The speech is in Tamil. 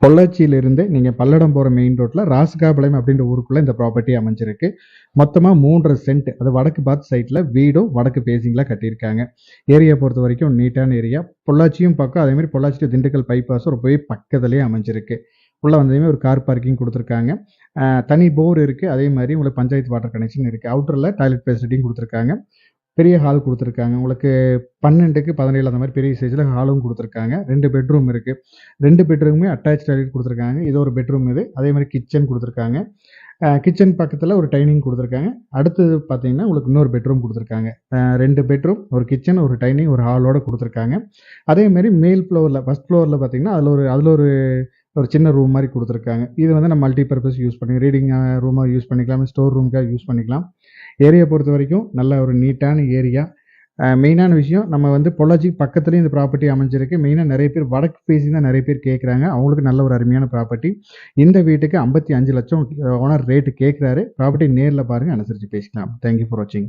பொள்ளாச்சியிலிருந்து நீங்கள் பல்லடம் போகிற மெயின் ரோட்டில் ராசுகாபாளையம் அப்படின்ற ஊருக்குள்ளே இந்த ப்ராப்பர்ட்டி அமைஞ்சிருக்கு. மொத்தமாக 3.5 சென்ட், அது வடக்கு பார்த்து சைட்டில் வீடும் வடக்கு பேசிங்கில் கட்டியிருக்காங்க. ஏரியா பொறுத்த வரைக்கும் நீட்டான ஏரியா. பொள்ளாச்சியும் பக்கம், அதேமாதிரி பொள்ளாச்சி to திண்டுக்கல் பைபாஸ் ரொம்பவே பக்கத்துலேயே அமைஞ்சிருக்கு. உள்ளே வந்ததுமே ஒரு கார் பார்க்கிங் கொடுத்துருக்காங்க. தனி போர் இருக்குது. அதே மாதிரி உங்களுக்கு பஞ்சாயத்து வாட்டர் கனெக்ஷன் இருக்குது. அவுட்டரில் டாய்லெட் ஃபெசிலிட்டியும் கொடுத்துருக்காங்க. பெரிய ஹால் கொடுத்துருக்காங்க. உங்களுக்கு 12க்கு 17 அந்த மாதிரி பெரிய சைஸில் ஹாலும் கொடுத்துருக்காங்க. 2 பெட்ரூம் இருக்குது. 2 பெட்ரூமுமே அட்டாச் டாய்லெட் கொடுத்துருக்காங்க. இது ஒரு பெட்ரூம் இது. அதே மாதிரி கிச்சன் கொடுத்துருக்காங்க. கிச்சன் பக்கத்தில் ஒரு டைனிங் கொடுத்துருக்காங்க. அடுத்தது பார்த்தீங்கன்னா உங்களுக்கு இன்னொரு பெட்ரூம் கொடுத்துருக்காங்க. 2 பெட்ரூம், ஒரு கிச்சன், ஒரு டைனிங், ஒரு ஹாலோட கொடுத்துருக்காங்க. அதேமாதிரி மேல் ஃப்ளோரில், ஃபஸ்ட் ஃப்ளோரில் பார்த்தீங்கன்னா அதில் ஒரு சின்ன ரூம் மாதிரி கொடுத்துருக்காங்க. இது வந்து நம்ம மல்டி பர்பஸ் யூஸ் பண்ணி ரீடிங் ரூமாக யூஸ் பண்ணிக்கலாம், ஸ்டோர் ரூமுக்காக யூஸ் பண்ணிக்கலாம். ஏரியா பொறுத்த வரைக்கும் நல்ல ஒரு நீட்டான ஏரியா. மெயினான விஷயம், நம்ம வந்து பொள்ளாச்சி பக்கத்துலேயும் இந்த ப்ராப்பர்ட்டி அமைஞ்சிருக்கு. மெயினாக நிறைய பேர் வடக்கு ஃபேஸிங் தான் நிறைய பேர் கேட்குறாங்க. அவங்களுக்கு நல்ல ஒரு அருமையான ப்ராப்பர்ட்டி. இந்த வீட்டுக்கு 55 லட்சம் ஓனர் ரேட்டு கேட்குறாரு. ப்ராப்பர்ட்டி நேரில் பாருங்கள், அனுசரித்து பேசிக்கலாம். தேங்க்யூ ஃபார் வாட்சிங்.